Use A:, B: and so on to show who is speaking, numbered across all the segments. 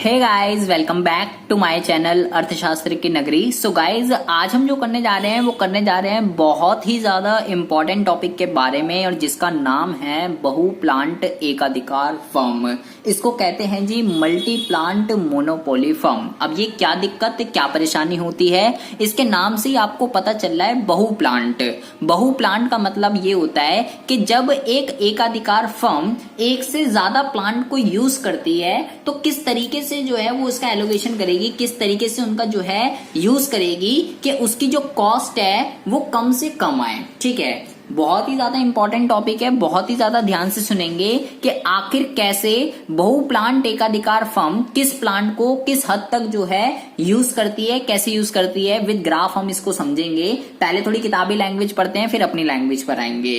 A: Hey guys, welcome back to my channel अर्थशास्त्र की नगरी। सो गाइस, आज हम जो करने जा रहे हैं वो करने जा रहे हैं बहुत ही ज्यादा इम्पोर्टेंट टॉपिक के बारे में, और जिसका नाम है बहु प्लांट एकाधिकार फर्म। इसको कहते हैं जी मल्टी प्लांट मोनोपोली फर्म। अब ये क्या दिक्कत, क्या परेशानी होती है, इसके नाम से ही आपको पता चल रहा है बहु प्लांट। बहु प्लांट का मतलब ये होता है कि जब एक एकाधिकार फर्म एक से ज्यादा प्लांट को यूज करती है तो किस तरीके से जो है वो उसका एलोकेशन करेगी, किस तरीके से उनका जो है यूज करेगी कि उसकी जो कॉस्ट है वो कम से कम आए। ठीक है, बहुत ही ज्यादा इंपॉर्टेंट टॉपिक है, बहुत ही ज्यादा ध्यान से सुनेंगे कि आखिर कैसे बहु प्लांट एकाधिकार फर्म किस प्लांट को किस हद तक जो है यूज करती है, कैसे यूज करती है। विद ग्राफ हम इसको समझेंगे। पहले थोड़ी किताबी लैंग्वेज पढ़ते हैं, फिर अपनी लैंग्वेज पर आएंगे।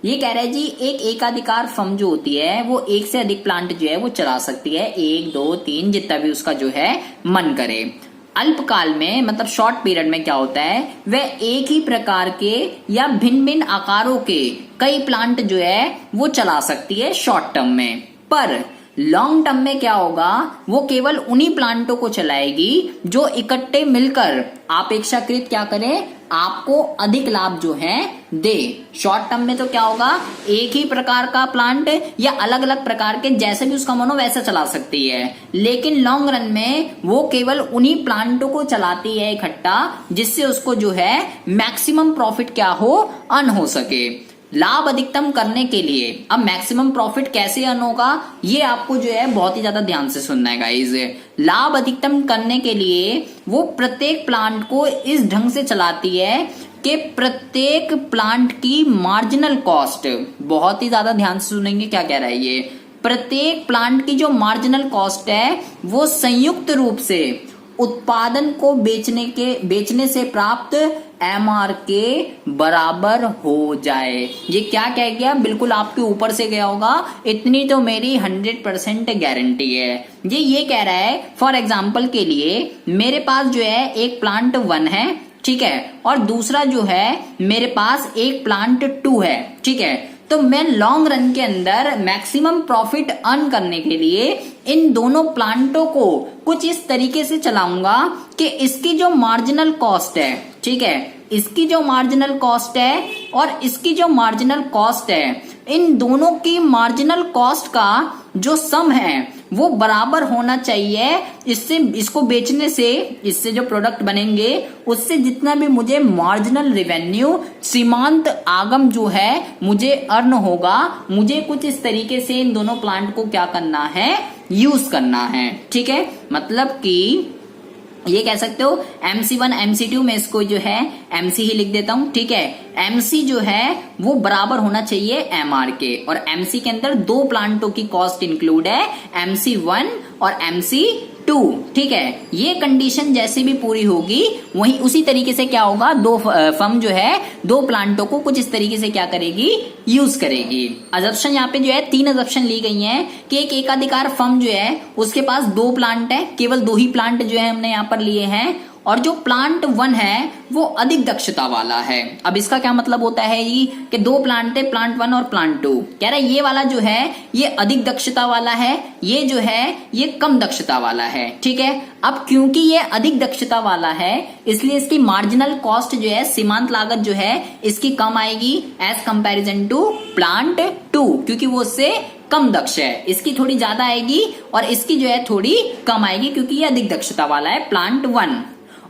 A: ये कह रहा है जी एक एकाधिकार फर्म जो होती है वो एक से अधिक प्लांट जो है वो चला सकती है, 1, 2, 3 जितना भी उसका जो है मन करे। अल्पकाल में मतलब शॉर्ट पीरियड में क्या होता है, वह एक ही प्रकार के या भिन्न भिन्न आकारों के कई प्लांट जो है वो चला सकती है शॉर्ट टर्म में। पर लॉन्ग टर्म में क्या होगा, वो केवल उन्हीं प्लांटों को चलाएगी जो इकट्ठे मिलकर अपेक्षाकृत क्या करें, आपको अधिक लाभ जो है दे। शॉर्ट टर्म में तो क्या होगा, एक ही प्रकार का प्लांट या अलग अलग प्रकार के जैसे भी उसका मन हो वैसा चला सकती है, लेकिन लॉन्ग रन में वो केवल उन्हीं प्लांटों को चलाती है इकट्ठा जिससे उसको जो है मैक्सिमम प्रॉफिट क्या हो, अर्न हो सके। लाभ अधिकतम करने के लिए अब मैक्सिमम प्रॉफिट कैसे अर्न होगा ये आपको जो है बहुत ही ज्यादा ध्यान से सुनना है गाइस। लाभ अधिकतम करने के लिए वो प्रत्येक प्लांट को इस ढंग से चलाती है कि प्रत्येक प्लांट की मार्जिनल कॉस्ट, बहुत ही ज्यादा ध्यान से सुनेंगे क्या कह रहा है ये, प्रत्येक प्लांट की जो मार्जिनल कॉस्ट है वो संयुक्त रूप से उत्पादन को बेचने से प्राप्त एमआर के बराबर हो जाए। ये क्या कह गया, बिल्कुल आपके ऊपर से गया होगा, इतनी तो मेरी 100% गारंटी है। ये कह रहा है फॉर एग्जांपल के लिए मेरे पास जो है एक प्लांट 1 है, ठीक है, और दूसरा जो है मेरे पास एक प्लांट 2 है, ठीक है। तो मैं लॉन्ग रन के अंदर मैक्सिमम प्रॉफिट अर्न करने के लिए इन दोनों प्लांटों को कुछ इस तरीके से चलाऊंगा कि इसकी जो मार्जिनल कॉस्ट है, ठीक है, इसकी जो मार्जिनल कॉस्ट है और इसकी जो मार्जिनल कॉस्ट है, इन दोनों की मार्जिनल कॉस्ट का जो सम है वो बराबर होना चाहिए। इससे इसको बेचने से, इससे जो प्रोडक्ट बनेंगे उससे जितना भी मुझे मार्जिनल रेवेन्यू सीमांत आगम जो है मुझे अर्न होगा, मुझे कुछ इस तरीके से इन दोनों प्लांट को क्या करना है, यूज करना है। ठीक है, मतलब कि ये कह सकते हो MC1 MC2 में इसको जो है MC ही लिख देता हूं, ठीक है। MC जो है वो बराबर होना चाहिए MR के, और MC के अंदर 2 प्लांटों की कॉस्ट इंक्लूड है, MC1 और MC2, ठीक है। ये कंडीशन जैसे भी पूरी होगी वही उसी तरीके से क्या होगा, 2 फर्म जो है 2 प्लांटों को कुछ इस तरीके से क्या करेगी, यूज करेगी। अजप्शन यहाँ पे जो है 3 अजप्शन ली गई हैं कि एक एकाधिकार फर्म जो है उसके पास 2 प्लांट है, केवल 2 ही प्लांट जो है हमने यहाँ पर लिए हैं, और जो प्लांट 1 है वो अधिक दक्षता वाला है। अब इसका क्या मतलब होता है जी कि 2 प्लांट है, प्लांट 1 और प्लांट 2, कह रहा है ये वाला जो है ये अधिक दक्षता वाला है, ये जो है ये कम दक्षता वाला है, ठीक है। अब क्योंकि ये अधिक दक्षता वाला है इसलिए इसकी मार्जिनल कॉस्ट जो है, सीमांत लागत जो है इसकी कम आएगी एज कंपैरिजन टू प्लांट 2, क्योंकि वो उससे कम दक्ष है। इसकी थोड़ी ज्यादा आएगी और इसकी जो है थोड़ी कम आएगी क्योंकि ये अधिक दक्षता वाला है प्लांट 1,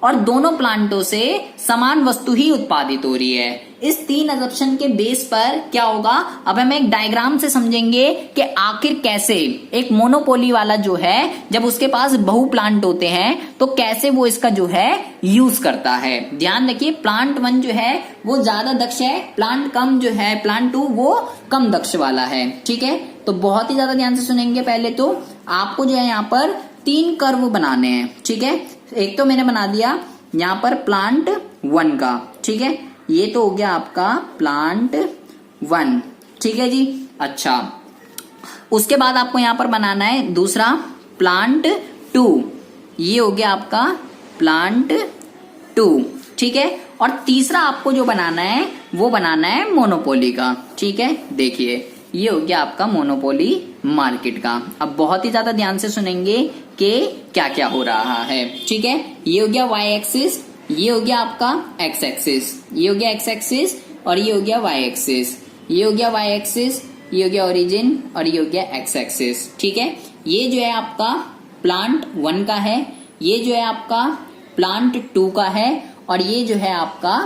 A: और दोनों प्लांटों से समान वस्तु ही उत्पादित हो रही है। इस 3 अजम्पशन के बेस पर क्या होगा, अब हम एक डायग्राम से समझेंगे कि आखिर कैसे एक मोनोपोली वाला जो है जब उसके पास बहु प्लांट होते हैं तो कैसे वो इसका जो है यूज करता है। ध्यान रखिए, प्लांट 1 जो है वो ज्यादा दक्ष है, प्लांट कम जो है प्लांट 2 वो कम दक्ष वाला है, ठीक है। तो बहुत ही ज्यादा ध्यान से सुनेंगे। पहले तो आपको जो है यहाँ पर 3 कर्व बनाने हैं, ठीक है। एक तो मैंने बना दिया यहाँ पर प्लांट 1 का, ठीक है, ये तो हो गया आपका प्लांट 1, ठीक है जी। अच्छा, उसके बाद आपको यहाँ पर बनाना है दूसरा प्लांट 2, ये हो गया आपका प्लांट 2, ठीक है। और तीसरा आपको जो बनाना है वो बनाना है मोनोपोली का, ठीक है। देखिए ये हो गया आपका मोनोपोली मार्केट का। अब बहुत ही ज्यादा ध्यान से सुनेंगे कि क्या क्या हो रहा है, ठीक है। ये हो गया वाई एक्सिस, ये हो गया आपका एक्स एक्सिस, ये हो गया एक्स एक्सिस और ये हो गया वाई एक्सिस, ये हो गया वाई एक्सिस, ये हो गया ओरिजिन और ये हो गया एक्स एक्सिस, ठीक है। ये जो है आपका प्लांट 1 का है, ये जो है आपका प्लांट 2 का है और ये जो है आपका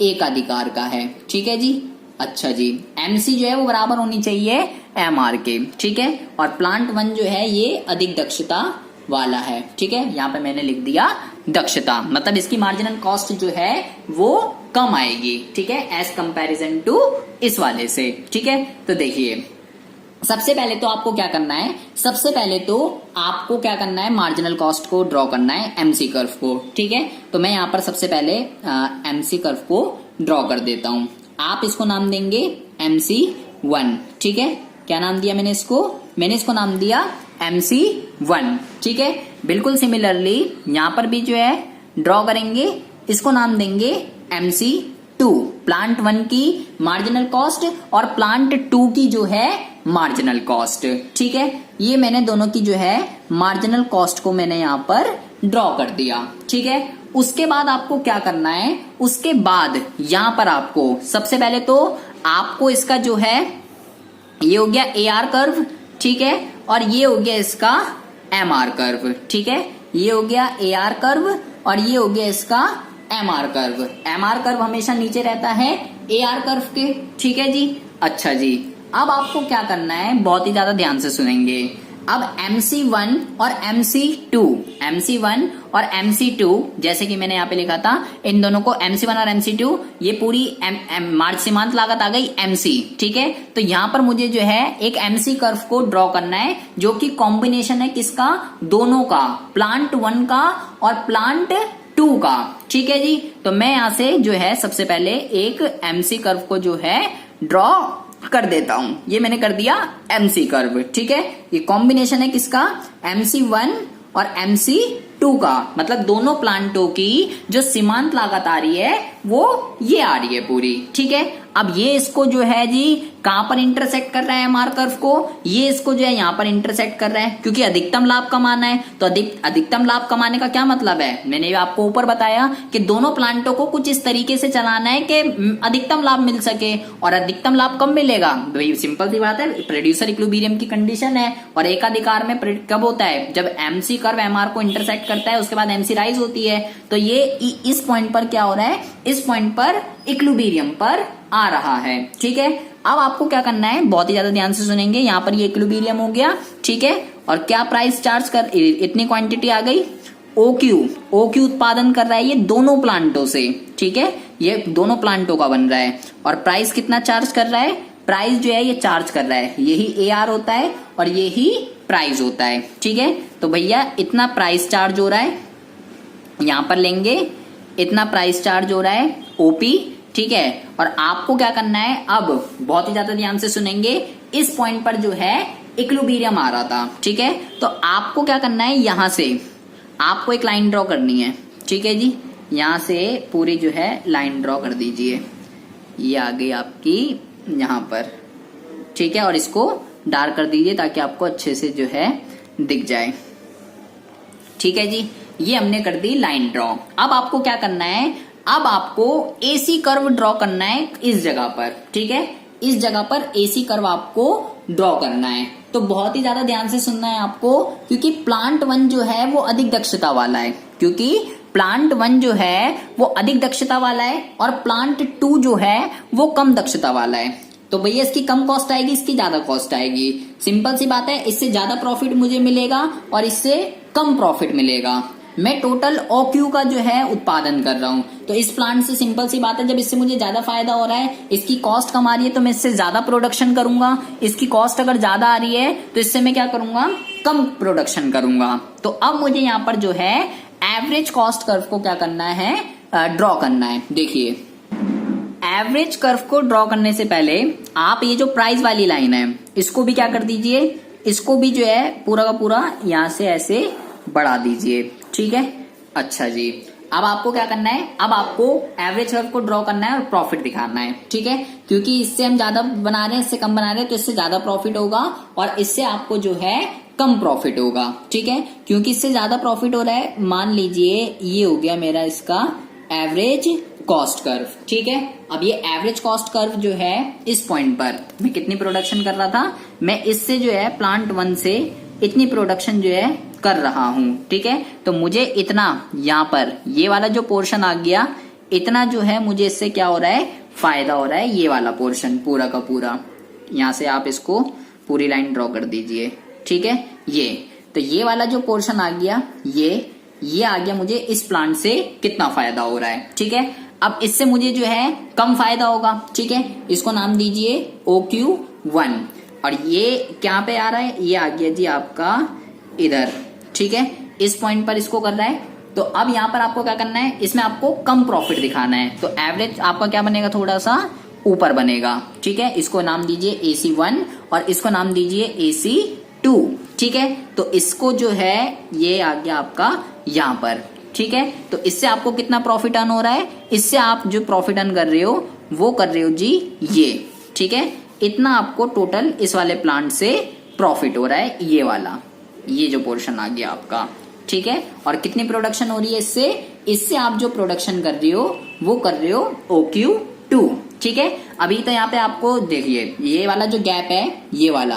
A: एक अधिकार का है, ठीक है जी। अच्छा जी, एमसी जो है वो बराबर होनी चाहिए एमआर के, ठीक है। और प्लांट 1 जो है ये अधिक दक्षता वाला है, ठीक है। यहाँ पे मैंने लिख दिया दक्षता, मतलब इसकी मार्जिनल कॉस्ट जो है वो कम आएगी, ठीक है, एज कंपैरिजन टू इस वाले से, ठीक है। तो देखिए सबसे पहले तो आपको क्या करना है, सबसे पहले तो आपको क्या करना है, मार्जिनल कॉस्ट को ड्रॉ करना है एमसी कर्व को, ठीक है। तो मैं यहाँ पर सबसे पहले एमसी कर्व को ड्रॉ कर देता हूं। आप इसको नाम देंगे MC1, ठीक है। क्या नाम दिया मैंने इसको, मैंने इसको नाम दिया MC1, ठीक है। बिल्कुल सिमिलरली यहां पर भी जो है ड्रॉ करेंगे, इसको नाम देंगे MC2, प्लांट 1 की मार्जिनल कॉस्ट और प्लांट 2 की जो है मार्जिनल कॉस्ट, ठीक है। ये मैंने दोनों की जो है मार्जिनल कॉस्ट को मैंने यहां पर ड्रॉ कर दिया, ठीक है। उसके बाद आपको क्या करना है, उसके बाद यहां पर आपको सबसे पहले तो आपको इसका जो है ये हो गया AR कर्व, ठीक है, और ये हो गया इसका MR कर्व, ठीक है। ये हो गया AR कर्व और ये हो गया इसका MR कर्व। MR कर्व हमेशा नीचे रहता है AR कर्व के, ठीक है जी। अच्छा जी, अब आपको क्या करना है, बहुत ही ज्यादा ध्यान से सुनेंगे। अब MC1 और MC1 और MC2 जैसे कि मैंने यहाँ पे लिखा था, इन दोनों को MC1 और MC2 ये पूरी सीमांत लागत आ गई MC, ठीक है। तो यहाँ पर मुझे जो है एक MC कर्व को ड्रॉ करना है जो कि कॉम्बिनेशन है किसका, दोनों का, प्लांट 1 का और प्लांट 2 का, ठीक है जी। तो मैं यहाँ से जो है सबसे पहले एक MC कर्व को जो है ड्रॉ कर देता हूं। ये मैंने कर दिया MC कर्व, ठीक है। ये कॉम्बिनेशन है किसका, MC1 और MC2 का, मतलब दोनों प्लांटों की जो सीमांत लागत आ रही है वो ये आ रही है पूरी, ठीक है। अब ये इसको जो है जी कहां पर इंटरसेक्ट कर रहा है MR कर्व को, ये इसको जो है यहां पर इंटरसेक्ट कर रहा है, क्योंकि अधिकतम लाभ कमाना है। तो अधिकतम लाभ कमाने का क्या मतलब है, मैंने आपको ऊपर बताया कि दोनों प्लांटों को कुछ इस तरीके से चलाना है कि अधिकतम लाभ मिल सके। और अधिकतम लाभ कब मिलेगा, भाई सिंपल सी बात है, प्रोड्यूसर इक्विलिब्रियम की कंडीशन है। और एकाधिकार में कब होता है, जब MC कर्व MR को इंटरसेक्ट करता है, उसके बाद MC राइज होती है। तो ये इस पॉइंट पर क्या हो रहा है, इस पॉइंट पर इक्विलिब्रियम पर आ रहा है, ठीक है। अब आपको क्या करना है, बहुत ही ज्यादा ध्यान से सुनेंगे। यहाँ पर ये इक्विलिब्रियम हो गया, ठीक है। और क्या प्राइस चार्ज कर, इतनी क्वांटिटी आ गई, OQ उत्पादन कर रहा है ये दोनों प्लांटों से, ठीक है। ये दोनों प्लांटों का बन रहा है। और प्राइस कितना चार्ज कर रहा है, प्राइस जो है ये चार्ज कर रहा है, यही AR होता है और यही प्राइस होता है, ठीक है। तो भैया इतना प्राइस चार्ज हो रहा है, यहां पर लेंगे, इतना प्राइस चार्ज हो रहा है OP, ठीक है। और आपको क्या करना है, अब बहुत ही ज्यादा ध्यान से सुनेंगे, इस पॉइंट पर जो है इक्विलिब्रियम आ रहा था, ठीक है। तो आपको क्या करना है, यहां से आपको एक लाइन ड्रॉ करनी है, ठीक है जी। यहां से पूरी जो है लाइन ड्रॉ कर दीजिए, ये आ गई आपकी यहां पर, ठीक है। और इसको डार्क कर दीजिए ताकि आपको अच्छे से जो है दिख जाए, ठीक है जी। ये हमने कर दी लाइन ड्रॉ। अब आपको क्या करना है, अब आपको AC कर्व ड्रॉ करना है इस जगह पर, ठीक है। इस जगह पर AC कर्व आपको ड्रॉ करना है। तो बहुत ही ज्यादा ध्यान से सुनना है आपको, क्योंकि प्लांट 1 जो है वो अधिक दक्षता वाला है, क्योंकि प्लांट 1 जो है वो अधिक दक्षता वाला है और प्लांट 2 जो है वो कम दक्षता वाला है। तो भैया इसकी कम कॉस्ट आएगी, इसकी ज्यादा कॉस्ट आएगी, सिंपल सी बात है। इससे ज्यादा प्रॉफिट मुझे मिलेगा और इससे कम प्रॉफिट मिलेगा। मैं टोटल OQ का जो है उत्पादन कर रहा हूं, तो इस प्लांट से सिंपल सी बात है, जब इससे मुझे ज्यादा फायदा हो रहा है, इसकी कॉस्ट कम आ रही है, तो मैं इससे ज्यादा प्रोडक्शन करूंगा। इसकी कॉस्ट अगर ज्यादा आ रही है तो इससे मैं क्या करूंगा, कम प्रोडक्शन करूंगा। तो अब मुझे यहाँ पर जो है एवरेज कॉस्ट कर्व को क्या करना है, ड्रॉ करना है। देखिए एवरेज कर्व को ड्रॉ करने से पहले आप ये जो प्राइस वाली लाइन है इसको भी क्या कर दीजिए, इसको भी जो है पूरा का पूरा यहां से ऐसे बढ़ा दीजिए, ठीक है। अच्छा जी, अब आपको क्या करना है, अब आपको एवरेज कर्व को ड्रॉ करना है और प्रॉफिट दिखाना है, ठीक है। क्योंकि इससे हम ज्यादा बना रहे हैं, इससे कम बना रहे हैं, तो इससे ज्यादा प्रॉफिट होगा और इससे आपको जो है कम प्रॉफिट होगा, ठीक है। क्योंकि इससे ज्यादा प्रॉफिट हो रहा है, मान लीजिए ये हो गया मेरा इसका एवरेज कॉस्ट कर्व, ठीक है। अब ये एवरेज कॉस्ट कर्व जो है इस पॉइंट पर मैं कितनी प्रोडक्शन कर रहा था, मैं इससे जो है प्लांट 1 से इतनी प्रोडक्शन जो है कर रहा हूं, ठीक है। तो मुझे इतना यहाँ पर ये वाला जो पोर्शन आ गया, इतना जो है मुझे इससे क्या हो रहा है, फायदा हो रहा है। ये वाला पोर्शन पूरा का पूरा, यहां से आप इसको पूरी लाइन ड्रॉ कर दीजिए, ठीक है। ये वाला जो पोर्शन आ गया, ये आ गया मुझे इस प्लांट से कितना फायदा हो रहा है, ठीक है। अब इससे मुझे जो है कम फायदा होगा, ठीक है। इसको नाम दीजिए OQ1 और ये क्या पे आ रहा है, ये आ गया जी आपका इधर, ठीक है। इस पॉइंट पर इसको कर रहा है। तो अब यहाँ पर आपको क्या करना है, इसमें आपको कम प्रॉफिट दिखाना है। तो एवरेज आपका क्या बनेगा, थोड़ा सा ऊपर बनेगा, ठीक है। इसको नाम दीजिए AC1 और इसको नाम दीजिए AC2, ठीक है। तो इसको जो है ये आ गया आपका यहाँ पर, ठीक है। तो इससे आपको कितना प्रॉफिट अर्न हो रहा है, इससे आप जो प्रॉफिट अर्न कर रहे हो वो कर रहे हो जी ये, ठीक है। इतना आपको टोटल इस वाले प्लांट से प्रॉफिट हो रहा है, ये वाला, ये जो पोर्शन आ गया आपका, ठीक है। और कितनी प्रोडक्शन हो रही है इससे आप जो प्रोडक्शन कर रहे हो वो कर रहे हो OQ2, ठीक है। अभी तो यहाँ पे आपको देखिए ये वाला जो गैप है, ये वाला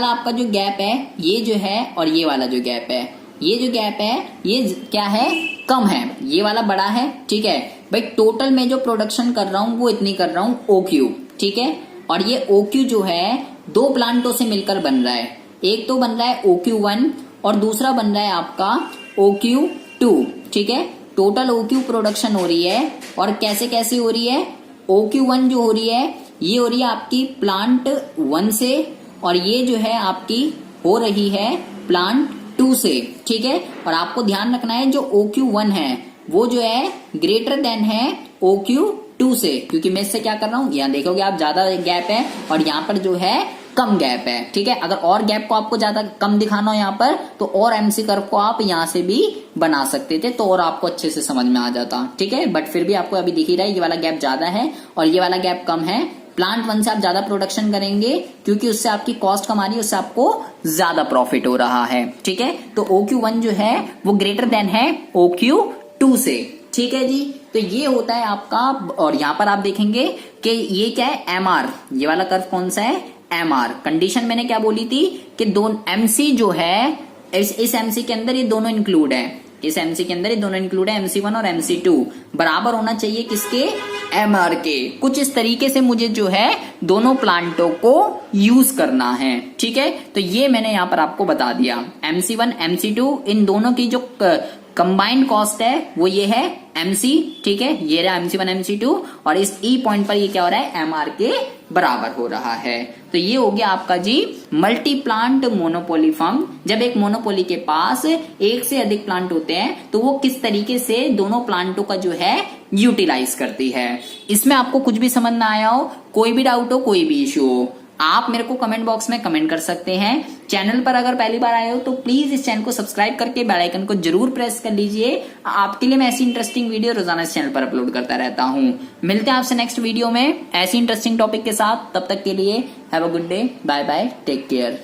A: आपका जो गैप है, ये जो है, और ये वाला जो गैप है, ये जो गैप है ये क्या है, कम है, ये वाला बड़ा है, ठीक है भाई। टोटल में जो प्रोडक्शन कर रहा हूं वो इतनी कर रहा हूं OQ, ठीक है। और ये OQ जो है 2 प्लांटों से मिलकर बन रहा है, एक तो बन रहा है OQ1 और दूसरा बन रहा है आपका OQ2, ठीक है। टोटल OQ प्रोडक्शन हो रही है और कैसे कैसे हो रही है, OQ1 जो हो रही है ये हो रही है आपकी प्लांट 1 से और ये जो है आपकी हो रही है प्लांट 2 से, ठीक है। और आपको ध्यान रखना है जो OQ1 है वो जो है ग्रेटर देन है OQ2 से, क्योंकि मैं इससे क्या कर रहा हूं, यहाँ देखोगे आप ज्यादा गैप है और यहाँ पर जो है कम गैप है, ठीक है। अगर और गैप को आपको ज्यादा कम दिखाना हो यहाँ पर तो और MC कर्व को आप यहाँ से भी बना सकते थे तो और आपको अच्छे से समझ में आ जाता, ठीक है। बट फिर भी आपको अभी दिख ही रहा है ये वाला गैप ज्यादा है और ये वाला गैप कम है। प्लांट 1 से आप ज्यादा प्रोडक्शन करेंगे क्योंकि उससे आपकी कॉस्ट कम आ रही है, उससे आपको ज्यादा प्रॉफिट हो रहा है, ठीक है। तो OQ1 जो है वो ग्रेटर देन है OQ2 से, ठीक है जी। तो ये होता है आपका, और यहाँ पर आप देखेंगे कि ये क्या है, MR, ये वाला कर्व कौन सा है, MR। कंडीशन मैंने क्या बोली थी कि MC जो है इस MC के अंदर ये दोनों इंक्लूड है, इस MC के अंदर ये दोनों इंक्लूड है, MC1 और MC2 बराबर होना चाहिए किसके, MR के। कुछ इस तरीके से मुझे जो है दोनों प्लांटों को यूज करना है, ठीक है। तो ये मैंने यहाँ पर आपको बता दिया, MC1 MC2 इन दोनों की जो कंबाइंड कॉस्ट है वो ये है MC, ठीक है। ये रहा MC1 MC2 और इस E पॉइंट पर ये क्या हो रहा है, MR के बराबर हो रहा है। तो ये हो गया आपका जी मल्टी प्लांट मोनोपोली फर्म। जब एक मोनोपोली के पास एक से अधिक प्लांट होते हैं तो वो किस तरीके से दोनों प्लांटों का जो है यूटिलाइज करती है। इसमें आपको कुछ भी समझ ना आया हो, कोई भी डाउट हो, कोई भी इश्यू हो, आप मेरे को कमेंट बॉक्स में कमेंट कर सकते हैं। चैनल पर अगर पहली बार आए हो तो प्लीज इस चैनल को सब्सक्राइब करके बेल आइकन को जरूर प्रेस कर लीजिए। आपके लिए मैं ऐसी इंटरेस्टिंग वीडियो रोजाना इस चैनल पर अपलोड करता रहता हूं। मिलते हैं आपसे नेक्स्ट वीडियो में ऐसी इंटरेस्टिंग टॉपिक के साथ। तब तक के लिए have a good day, bye bye, take care.